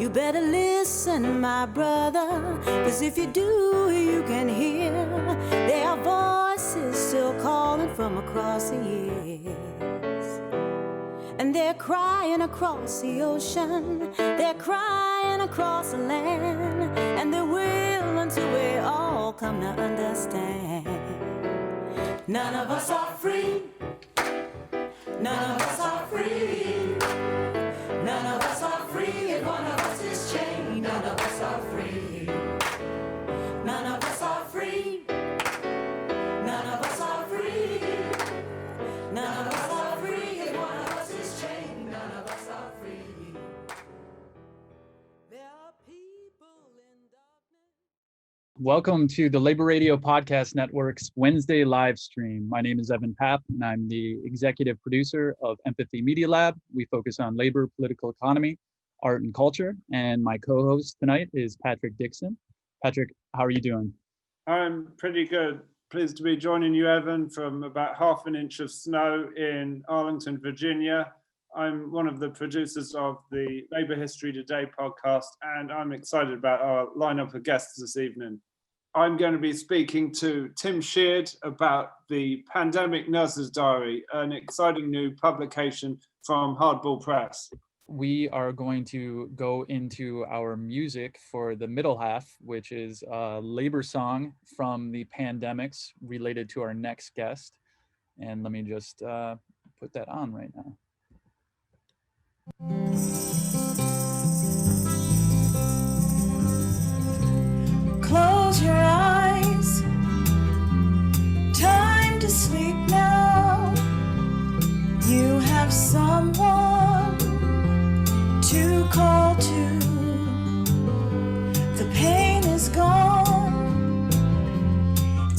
You better listen, my brother, 'cause if you do, you can hear there are voices still calling from across the years. And they're crying across the ocean, they're crying across the land, and they will until we all come to understand. None of us are free, none of us are free, none of us are free, and one of us is chained. None of us are free, none of us are free, none of us are free, none of us are free, and one of us is chained. None of us are free. There are people in darkness. Welcome to the Labor Radio Podcast Network's Wednesday live stream. My name is Evan Papp, and I'm the executive producer of Empathy Media Lab. We focus on labor, political economy, art, and culture. And my co-host tonight is Patrick Dixon. Patrick, how are you doing? I'm pretty good. Pleased to be joining you, Evan, from about half an inch of snow in Arlington, Virginia. I'm one of the producers of the Labour History Today podcast, and I'm excited about our lineup of guests this evening. I'm going to be speaking to Tim Sheard about the Pandemic Nurse's Diary, an exciting new publication from Hardball Press. We are going to go into our music for the middle half, which is a labor song from the pandemics related to our next guest. And let me just put that on right now. Close your eyes, time to sleep now. You have someone to call to. The pain is gone,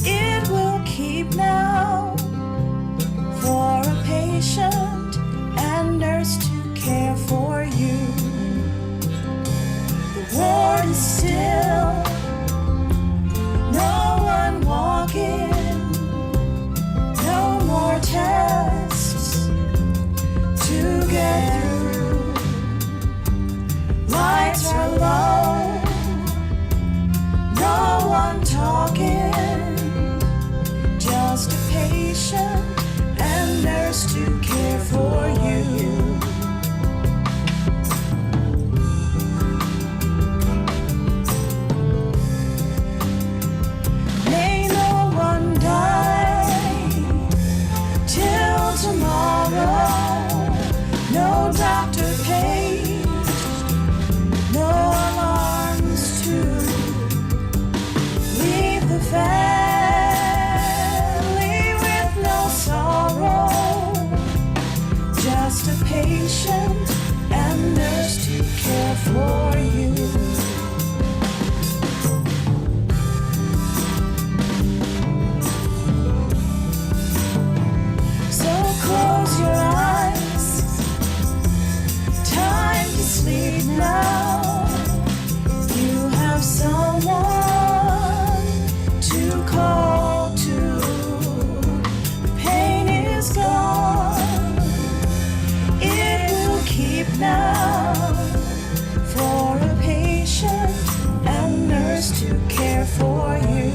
it will keep now. For a patient and nurse to care for you. The ward is still, no one walking, no more tests to get through. Lights are low, no one talking, just a patient and nurse to care for you. May no one die till tomorrow. No doctor paid, no alarms to leave the family with no sorrow. Just a patient and nurse to care for you. So close your eyes, time to sleep now. You have someone to call to. The pain is gone, it will keep now. For a patient and nurse to care for you.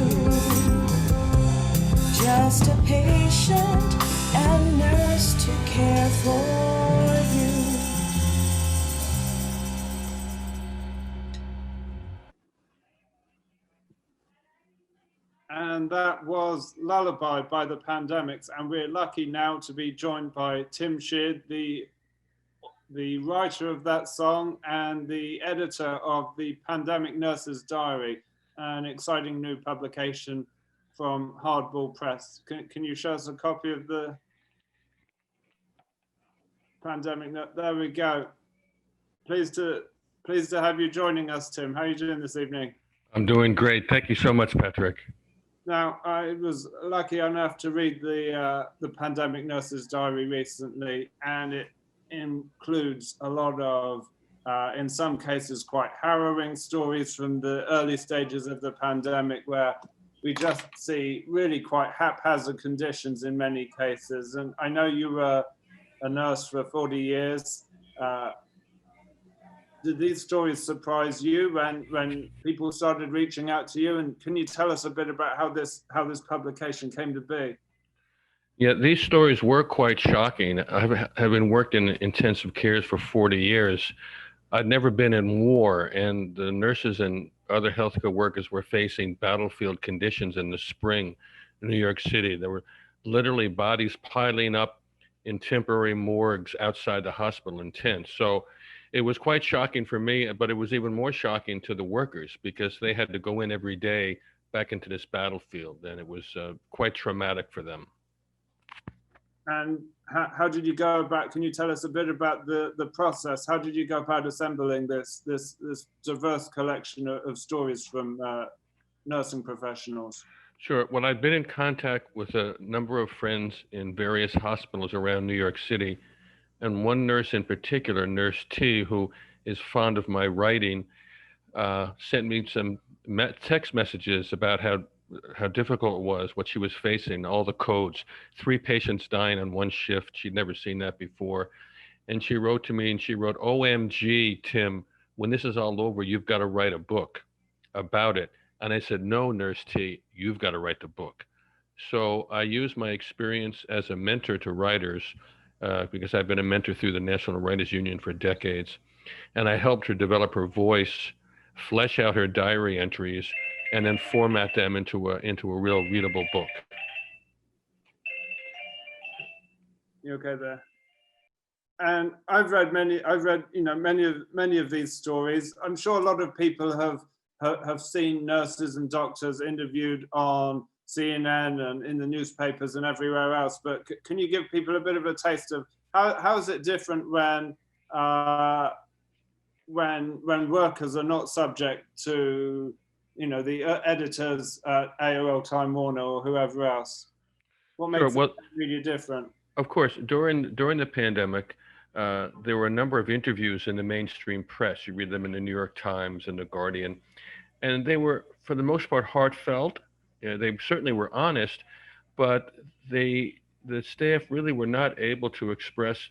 Just a patient and nurse to care for you. And that was Lullaby by the Pandemics. And we're lucky now to be joined by Tim Sheard, the writer of that song and the editor of the Pandemic Nurse's Diary, an exciting new publication from Hardball Press. Can you show us a copy of the Pandemic? There we go. Pleased to have you joining us, Tim. How are you doing this evening? I'm doing great. Thank you so much, Patrick. Now, I was lucky enough to read the Pandemic Nurse's Diary recently, and it includes a lot of, in some cases, quite harrowing stories from the early stages of the pandemic, where we just see really quite haphazard conditions in many cases. And I know you were a nurse for 40 years. did these stories surprise you when people started reaching out to you? And can you tell us a bit about how this publication came to be? Yeah, these stories were quite shocking. I've been worked in intensive cares for 40 years. I'd never been in war, and the nurses and other healthcare workers were facing battlefield conditions in the spring in New York City. There were literally bodies piling up in temporary morgues outside the hospital in tents. So it was quite shocking for me, but it was even more shocking to the workers because they had to go in every day back into this battlefield, and it was quite traumatic for them. And how did you go about, can you tell us a bit about the process? How did you go about assembling this diverse collection of stories from nursing professionals? Sure. Well, I've been in contact with a number of friends in various hospitals around New York City, and one nurse in particular, Nurse T, who is fond of my writing, sent me some text messages about how difficult it was, what she was facing, all the codes, 3 patients dying on one shift. She'd never seen that before. And she wrote to me and she wrote, "OMG, Tim, when this is all over, you've got to write a book about it." And I said, "No, Nurse T, you've got to write the book." So I used my experience as a mentor to writers, because I've been a mentor through the National Writers Union for decades. And I helped her develop her voice, flesh out her diary entries, and then format them into a real readable book. You okay there? And I've read many of these stories. I'm sure a lot of people have seen nurses and doctors interviewed on CNN and in the newspapers and everywhere else. But can you give people a bit of a taste of how is it different when workers are not subject to the editors at AOL, Time Warner, or whoever else? What makes it really different? Of course, during the pandemic, there were a number of interviews in the mainstream press. You read them in the New York Times and the Guardian, and they were, for the most part, heartfelt. They certainly were honest, but the staff really were not able to express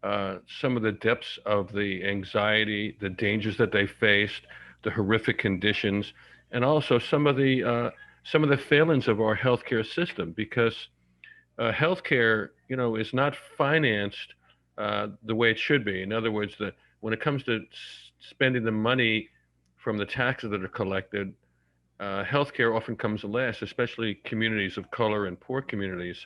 some of the depths of the anxiety, the dangers that they faced, the horrific conditions, and also some of the failings of our healthcare system, because healthcare, is not financed the way it should be. In other words, when it comes to spending the money from the taxes that are collected, healthcare often comes last, especially communities of color and poor communities.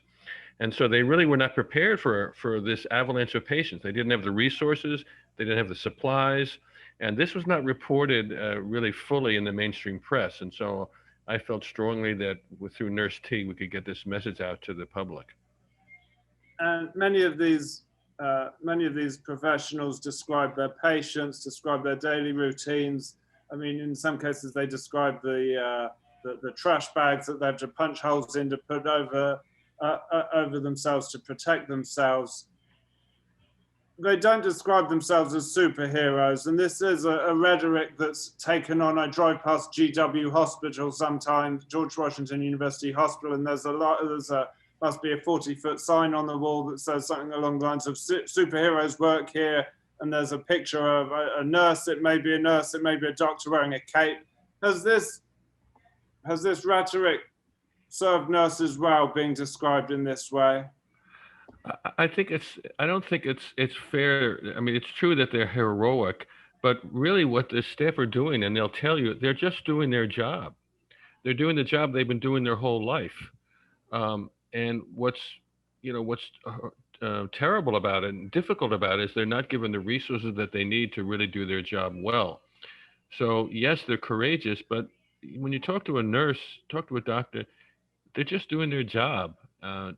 And so they really were not prepared for this avalanche of patients. They didn't have the resources, they didn't have the supplies, and this was not reported really fully in the mainstream press. And so I felt strongly that through Nurse T, we could get this message out to the public. And many of these professionals describe their patients, describe their daily routines. I mean, in some cases, they describe the trash bags that they have to punch holes in to put over themselves to protect themselves. They don't describe themselves as superheroes, and this is a rhetoric that's taken on. I drive past GW Hospital sometimes, George Washington University Hospital, and must be a 40-foot sign on the wall that says something along the lines of superheroes work here, and there's a picture of a nurse. It may be a nurse, it may be a doctor wearing a cape. Has this rhetoric served nurses well, being described in this way? I don't think it's fair. I mean, it's true that they're heroic, but really what the staff are doing, and they'll tell you, they're just doing their job. They're doing the job they've been doing their whole life. And what's terrible about it and difficult about it is they're not given the resources that they need to really do their job well. So yes, they're courageous, but when you talk to a nurse, talk to a doctor, they're just doing their job.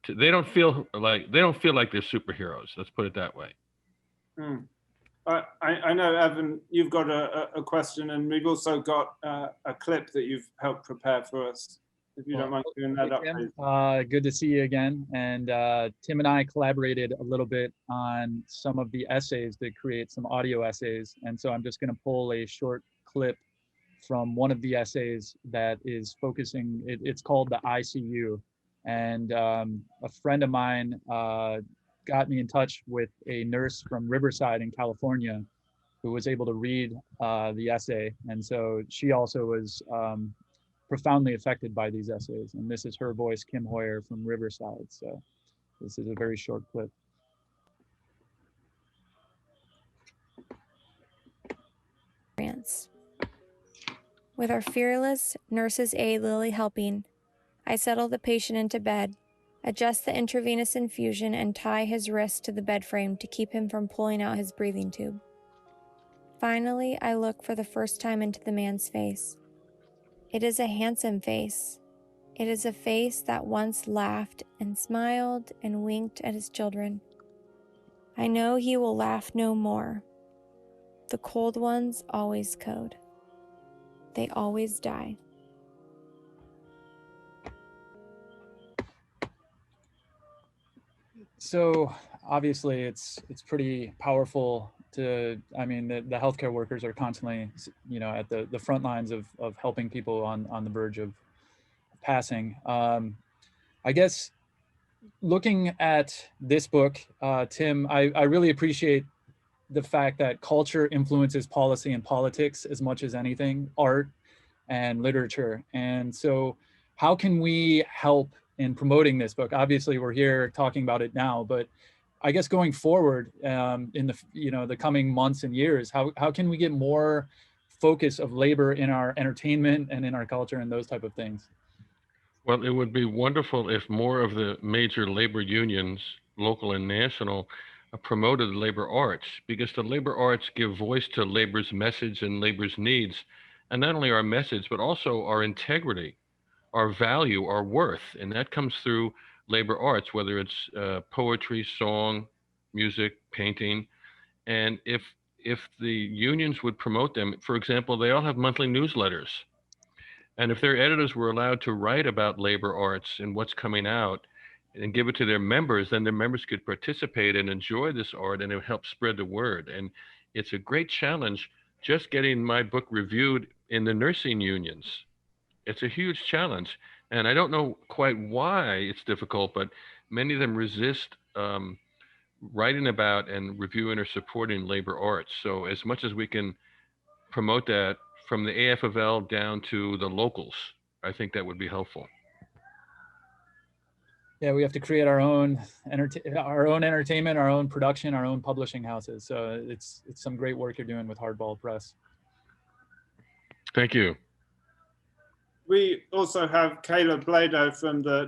They don't feel like they're superheroes. Let's put it that way. I know, Evan, you've got a question, and we've also got a clip that you've helped prepare for us. If you don't mind doing that up, please. Good to see you again. And Tim and I collaborated a little bit on some of the essays to create some audio essays. And so I'm just going to pull a short clip from one of the essays that is focusing, it's called the ICU. And a friend of mine got me in touch with a nurse from Riverside in California who was able to read the essay. And so she also was profoundly affected by these essays. And this is her voice, Kim Hoyer from Riverside. So this is a very short clip. With our fearless nurse's aide Lily helping, I settle the patient into bed, adjust the intravenous infusion, and tie his wrist to the bed frame to keep him from pulling out his breathing tube. Finally, I look for the first time into the man's face. It is a handsome face. It is a face that once laughed and smiled and winked at his children. I know he will laugh no more. The cold ones always code. They always die. So obviously it's pretty powerful to, I mean, the healthcare workers are constantly, you know, at the front lines of helping people on the verge of passing. I guess looking at this book, Tim, I really appreciate the fact that culture influences policy and politics as much as anything, art and literature. And so how can we help in promoting this book? Obviously we're here talking about it now, but I guess going forward in the, you know, the coming months and years, how can we get more focus of labor in our entertainment and in our culture and those type of things? Well, it would be wonderful if more of the major labor unions, local and national, promoted the labor arts, because the labor arts give voice to labor's message and labor's needs, and not only our message, but also our integrity, our value, our worth, and that comes through labor arts, whether it's poetry, song, music, painting. And if the unions would promote them, for example, they all have monthly newsletters. And if their editors were allowed to write about labor arts and what's coming out and give it to their members, then their members could participate and enjoy this art, and it would help spread the word. And it's a great challenge just getting my book reviewed in the nursing unions. It's a huge challenge. And I don't know quite why it's difficult, but many of them resist writing about and reviewing or supporting labor arts. So as much as we can promote that from the AFL down to the locals, I think that would be helpful. Yeah, we have to create our own entertainment, our own production, our own publishing houses. So it's some great work you're doing with Hardball Press. Thank you. We also have Kayla Blado from the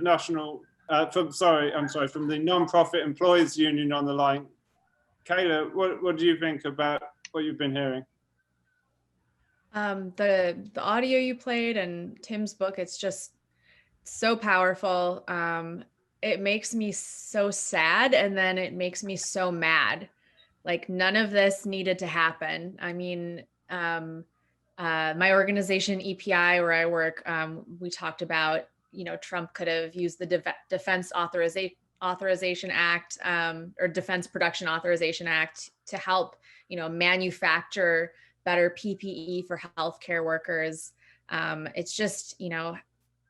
from the Non-Profit Employees Union on the line. Kayla, what do you think about what you've been hearing? The audio you played and Tim's book, it's just so powerful. It makes me so sad, and then it makes me so mad. Like, none of this needed to happen. I mean, my organization EPI, where I work, we talked about, you know, Trump could have used the Defense Authorization Act or Defense Production Authorization Act to help, you know, manufacture better PPE for healthcare workers. It's just, you know,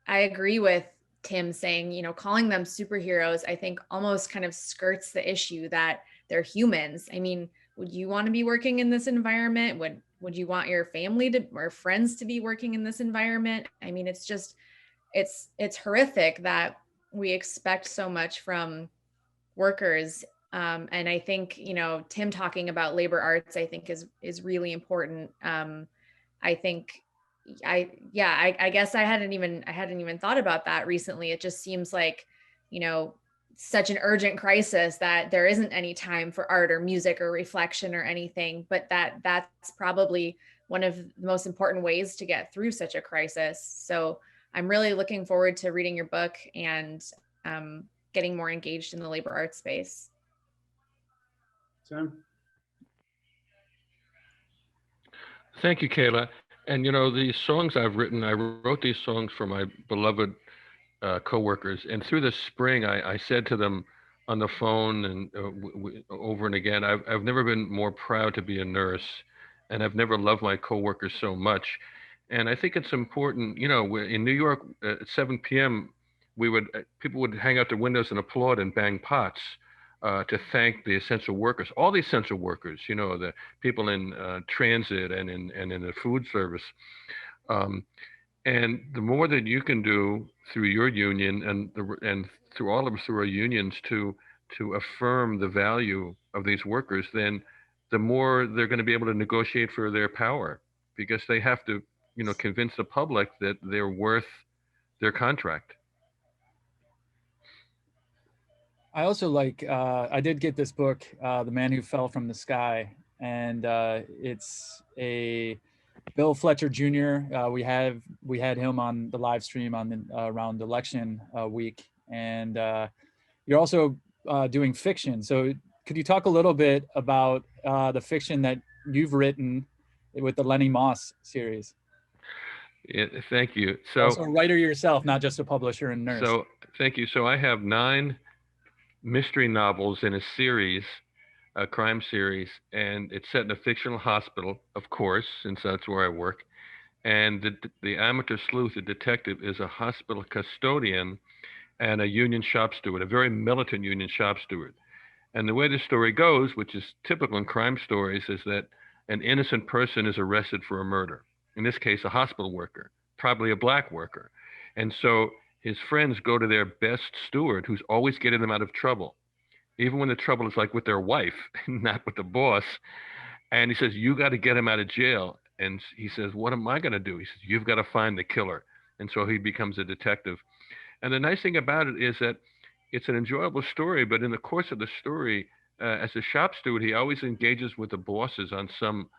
I agree with Tim saying, you know, calling them superheroes, I think almost kind of skirts the issue that they're humans. I mean, would you want to be working in this environment? Would you want your family to or friends to be working in this environment? I mean, it's just, it's horrific that we expect so much from workers. And I think, you know, Tim talking about labor arts, I think is really important. I think I guess I hadn't even thought about that recently. It just seems like, you know, such an urgent crisis that there isn't any time for art or music or reflection or anything, but that's probably one of the most important ways to get through such a crisis. So I'm really looking forward to reading your book and getting more engaged in the labor arts space. Tim? Thank you, Kayla. And you know, the songs I've written, I wrote these songs for my beloved coworkers. And through the spring, I said to them on the phone and over and again, I've never been more proud to be a nurse, and I've never loved my coworkers so much. And I think it's important, you know, in New York at 7 p.m., people would hang out their windows and applaud and bang pots. to thank the essential workers, all the essential workers, the people in transit and in the food service. And the more that you can do through your union and through all of us through our unions to affirm the value of these workers, then the more they're going to be able to negotiate for their power, because they have to, convince the public that they're worth their contract. I also I did get this book, The Man Who Fell from the Sky, and it's a Bill Fletcher Jr. We had him on the live stream around election week, and you're also doing fiction. So could you talk a little bit about the fiction that you've written with the Lenny Moss series? Yeah, thank you. So also a writer yourself, not just a publisher and nurse. So thank you. So I have 9 mystery novels in a series, a crime series, and it's set in a fictional hospital, of course, since that's where I work. And the amateur sleuth, the detective, is a hospital custodian and a union shop steward, a very militant union shop steward. And the way the story goes, which is typical in crime stories, is that an innocent person is arrested for a murder. In this case, a hospital worker, probably a black worker. And so his friends go to their best steward, who's always getting them out of trouble, even when the trouble is like with their wife, not with the boss. And he says, you got to get him out of jail. And he says, what am I going to do? He says, you've got to find the killer. And so he becomes a detective. And the nice thing about it is that it's an enjoyable story, but in the course of the story, as a shop steward, he always engages with the bosses on some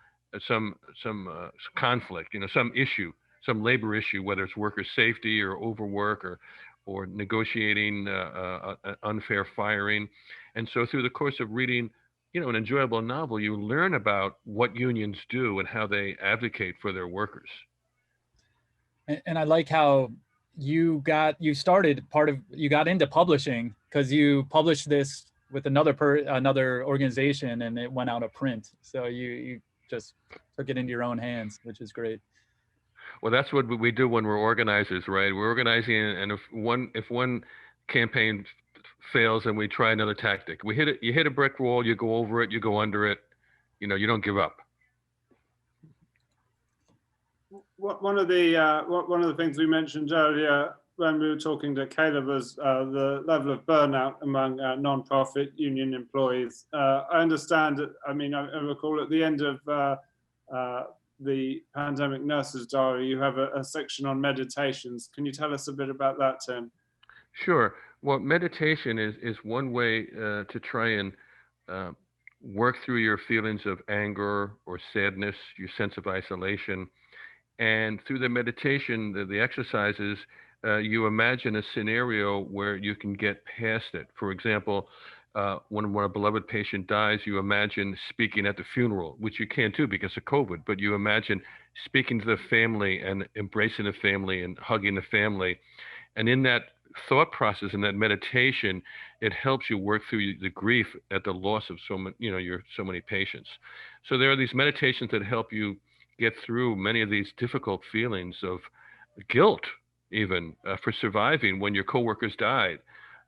conflict, some issue, some labor issue, whether it's worker safety or overwork or negotiating unfair firing. And so through the course of reading, an enjoyable novel, you learn about what unions do and how they advocate for their workers. And I like how you got into publishing because you published this with another organization and it went out of print. So you just took it into your own hands, which is great. Well, that's what we do when we're organizers, right? We're organizing, and if one campaign fails, and we try another tactic. You hit a brick wall, you go over it, you go under it. You don't give up. One of the things we mentioned earlier when we were talking to Caleb was the level of burnout among non-profit union employees. I understand. I recall at the end of the Pandemic Nurses Diary, you have a section on meditations. Can you tell us a bit about that, Tim? Sure. Well, meditation is one way to try and work through your feelings of anger or sadness, your sense of isolation. And through the meditation, the exercises, you imagine a scenario where you can get past it. For example, when a beloved patient dies, you imagine speaking at the funeral, which you can't do because of COVID, but you imagine speaking to the family and embracing the family and hugging the family. And in that thought process and that meditation, it helps you work through the grief at the loss of so many patients. So there are these meditations that help you get through many of these difficult feelings of guilt, even for surviving when your coworkers died.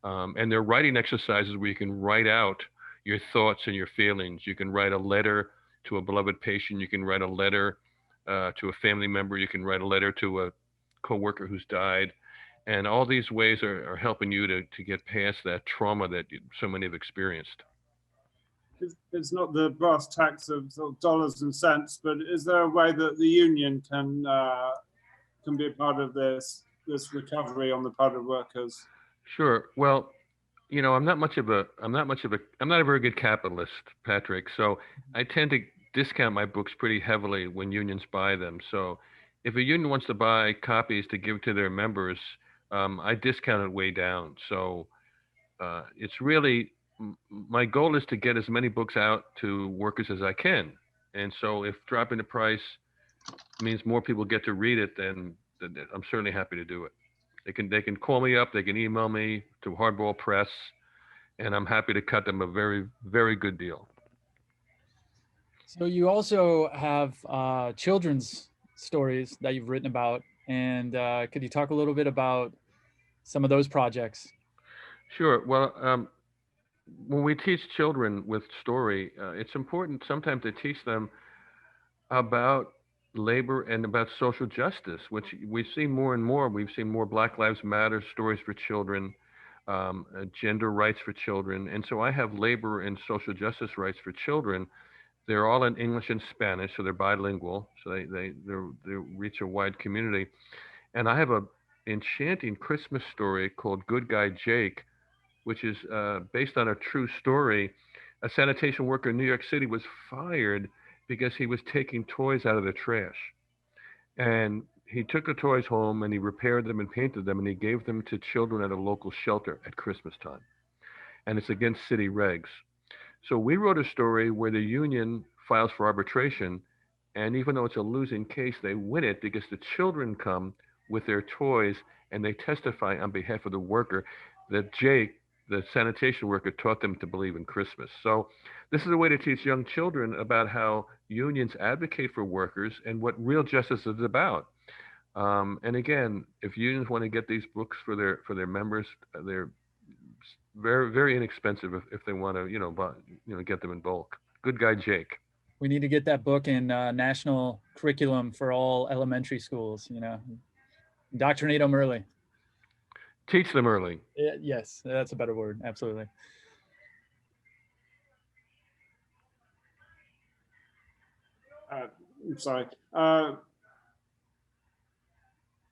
And there are writing exercises where you can write out your thoughts and your feelings. You can write a letter to a beloved patient. You can write a letter to a family member. You can write a letter to a coworker who's died. And all these ways are helping you to get past that trauma that so many have experienced. It's not the brass tacks of dollars and cents, but is there a way that the union can be a part of this recovery on the part of workers? Sure. Well, I'm not a very good capitalist, Patrick. So I tend to discount my books pretty heavily when unions buy them. So if a union wants to buy copies to give to their members, I discount it way down. So it's really, my goal is to get as many books out to workers as I can. And so if dropping the price means more people get to read it, then I'm certainly happy to do it. They can call me up, they can email me to Hardball Press, and I'm happy to cut them a very, very good deal. So you also have children's stories that you've written about, and could you talk a little bit about some of those projects? Sure. Well, when we teach children with story, it's important sometimes to teach them about labor and about social justice, which we see more and more. We've seen more Black Lives Matter stories for children, gender rights for children. And so I have labor and social justice rights for children. They're all in English and Spanish, so they're bilingual, so they reach a wide community. And I have a enchanting Christmas story called Good Guy Jake, which is based on a true story. A sanitation worker in New York City was fired because he was taking toys out of the trash. And he took the toys home and he repaired them and painted them and he gave them to children at a local shelter at Christmas time. And it's against city regs. So we wrote a story where the union files for arbitration, and even though it's a losing case, they win it because the children come with their toys and they testify on behalf of the worker that Jake, the sanitation worker, taught them to believe in Christmas. So this is a way to teach young children about how unions advocate for workers and what real justice is about. And again, if unions want to get these books for their members, they're very, very inexpensive if they want to, get them in bulk. Good Guy Jake. We need to get that book in national curriculum for all elementary schools, indoctrinate them early. Teach them early. Yes, that's a better word. Absolutely. I'm sorry.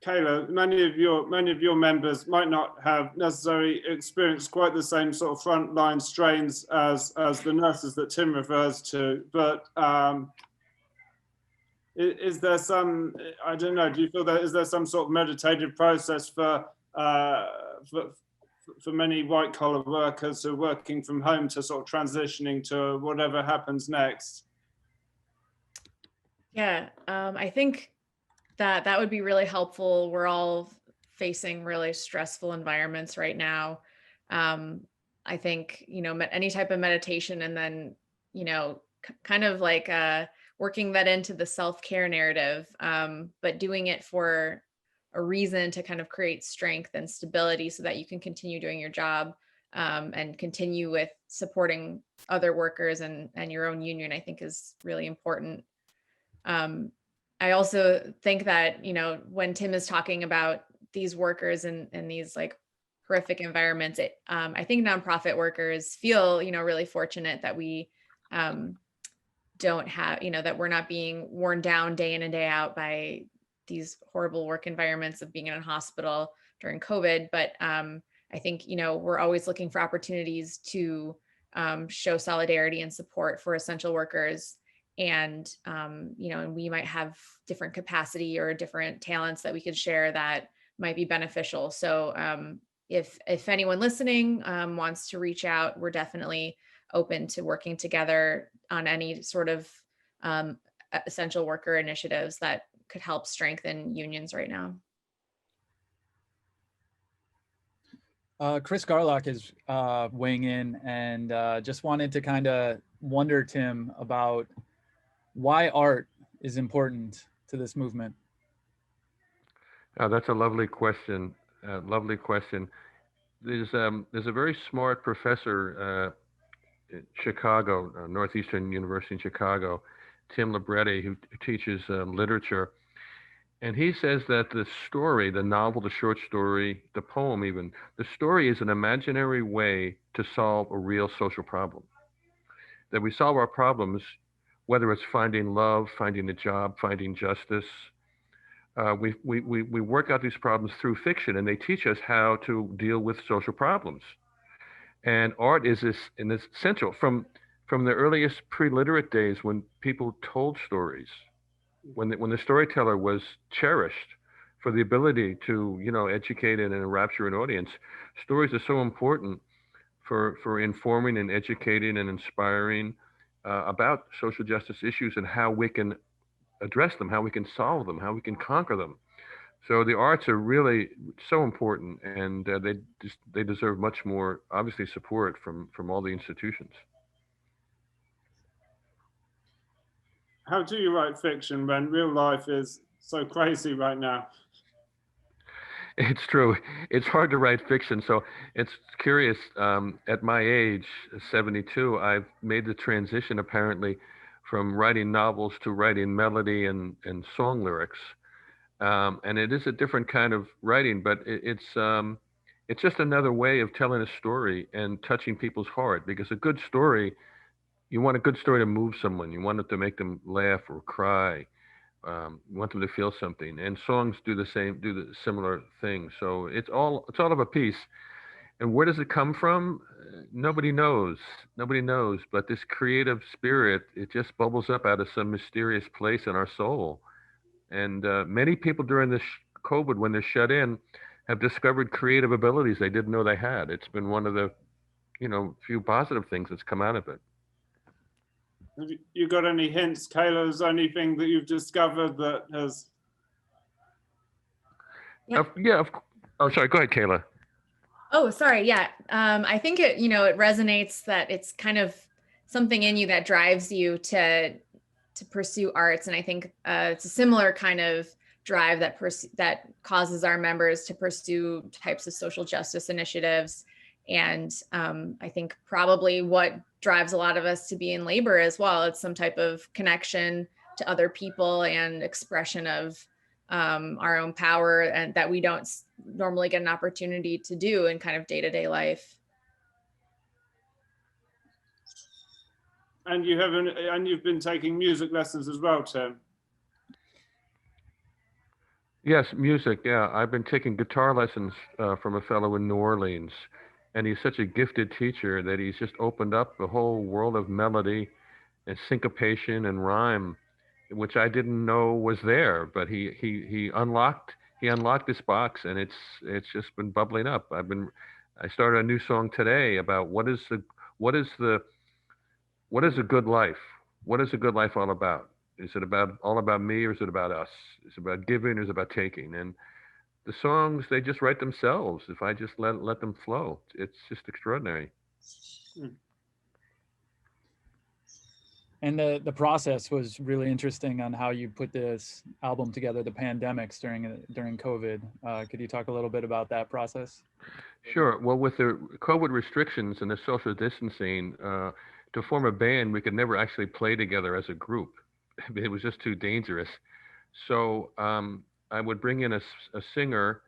Kayla, many of your members might not have necessarily experienced quite the same sort of frontline strains as the nurses that Tim refers to, but is there some, I don't know, do you feel that, is there some sort of meditative process for many white collar workers who are working from home to sort of transitioning to whatever happens next? Yeah, I think that would be really helpful. We're all facing really stressful environments right now. I think, any type of meditation and then, kind of like working that into the self-care narrative, but doing it for a reason to kind of create strength and stability so that you can continue doing your job and continue with supporting other workers and your own union, I think is really important. I also think that, when Tim is talking about these workers and these like horrific environments, I think nonprofit workers feel, really fortunate that we don't have, that we're not being worn down day in and day out by these horrible work environments of being in a hospital during COVID. But I think, we're always looking for opportunities to show solidarity and support for essential workers. And, and we might have different capacity or different talents that we could share that might be beneficial. So if anyone listening wants to reach out, we're definitely open to working together on any sort of essential worker initiatives that could help strengthen unions right now. Chris Garlock is weighing in and just wanted to kind of wonder, Tim, about why art is important to this movement. That's a lovely question. Lovely question. There's a very smart professor in Chicago, Northeastern University in Chicago, Tim Libretti, who teaches literature. And he says that the story, the novel, the short story, the poem even, the story is an imaginary way to solve a real social problem. That we solve our problems, whether it's finding love, finding a job, finding justice. We work out these problems through fiction, and they teach us how to deal with social problems. And art is essential from the earliest pre-literate days when people told stories, when the storyteller was cherished for the ability to educate and enrapture an audience. Stories are so important for informing and educating and inspiring about social justice issues and how we can address them, how we can solve them, how we can conquer them. So the arts are really so important, and they deserve much more, obviously, support from all the institutions. How do you write fiction when real life is so crazy right now? It's true. It's hard to write fiction. So it's curious. At my age, 72, I've made the transition apparently from writing novels to writing melody and song lyrics. And it is a different kind of writing, but it's just another way of telling a story and touching people's heart. Because a good story, you want a good story to move someone. You want it to make them laugh or cry. You want them to feel something, and songs do the similar thing. So it's all of a piece. And where does it come from? Nobody knows. Nobody knows. But this creative spirit, it just bubbles up out of some mysterious place in our soul. And many people during this COVID, when they're shut in, have discovered creative abilities they didn't know they had. It's been one of the, few positive things that's come out of it. Have you got any hints, Kayla? Is there anything that you've discovered that has? Oh, sorry. Go ahead, Kayla. Oh, sorry. Yeah. I think it resonates that it's kind of something in you that drives you to pursue arts. And I think it's a similar kind of drive that causes our members to pursue types of social justice initiatives. And I think probably what drives a lot of us to be in labor as well. It's some type of connection to other people and expression of our own power, and that we don't normally get an opportunity to do in kind of day-to-day life. And you've been taking music lessons as well, Tim. Yes, music. Yeah, I've been taking guitar lessons from a fellow in New Orleans. And he's such a gifted teacher that he's just opened up the whole world of melody and syncopation and rhyme, which I didn't know was there. But he unlocked this box, and it's just been bubbling up. I started a new song today about what is a good life? What is a good life all about? Is it all about me, or is it about us? Is it about giving, or is it about taking? And the songs, they just write themselves if I just let them flow. It's just extraordinary. And the process was really interesting on how you put this album together, the pandemics during COVID. Could you talk a little bit about that process? Sure. Well, with the COVID restrictions and the social distancing, to form a band, we could never actually play together as a group. It was just too dangerous. So I would bring in a singer,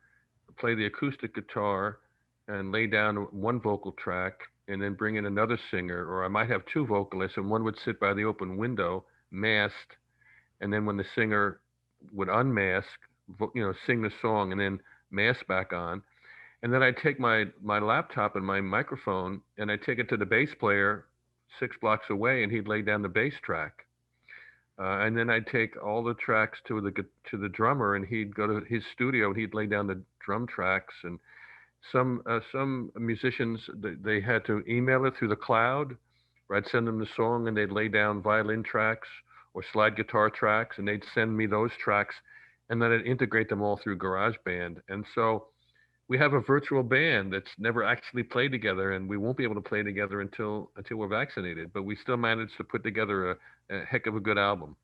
play the acoustic guitar, and lay down one vocal track, and then bring in another singer, or I might have two vocalists, and one would sit by the open window, masked, and then when the singer would unmask, sing the song, and then mask back on. And then I'd take my laptop and my microphone, and I'd take it to the bass player 6 blocks away, and he'd lay down the bass track. And then I'd take all the tracks to the drummer, and he'd go to his studio, and he'd lay down the drum tracks. And some musicians, they had to email it through the cloud, where I'd send them the song, and they'd lay down violin tracks or slide guitar tracks, and they'd send me those tracks, and then I'd integrate them all through GarageBand. And so we have a virtual band that's never actually played together, and we won't be able to play together until we're vaccinated, but we still managed to put together a heck of a good album.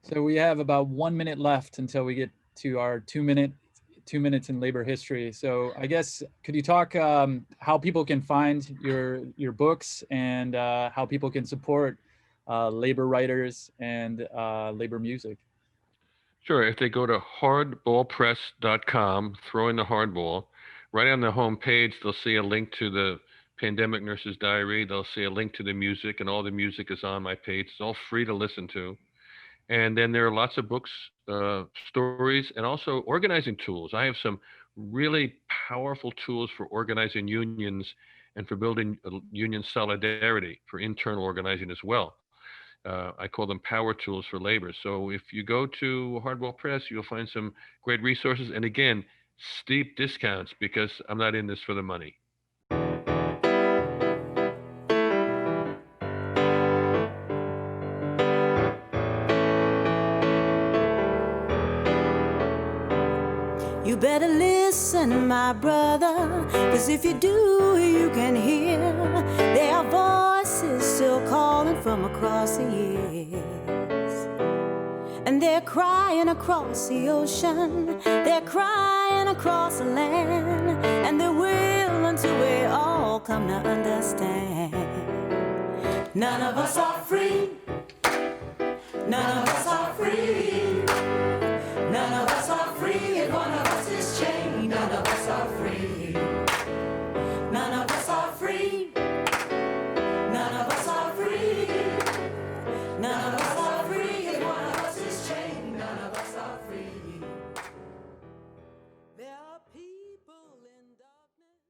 So we have about 1 minute left until we get to our 2 minutes in labor history. So I guess, could you talk how people can find your books, and how people can support labor writers and labor music? Sure. If they go to hardballpress.com, throw in the hardball, right on the home page, they'll see a link to the Pandemic Nurse's Diary. They'll see a link to the music, and all the music is on my page. It's all free to listen to. And then there are lots of books, stories, and also organizing tools. I have some really powerful tools for organizing unions and for building union solidarity for internal organizing as well. I call them power tools for labor. So if you go to Hardball Press, you'll find some great resources. And again, steep discounts, because I'm not in this for the money. You better listen, my brother, 'cause if you do, you can hear there are voices still calling from across the years. And they're crying across the ocean, they're crying running across the land, and they will until we all come to understand. None of us are free, none of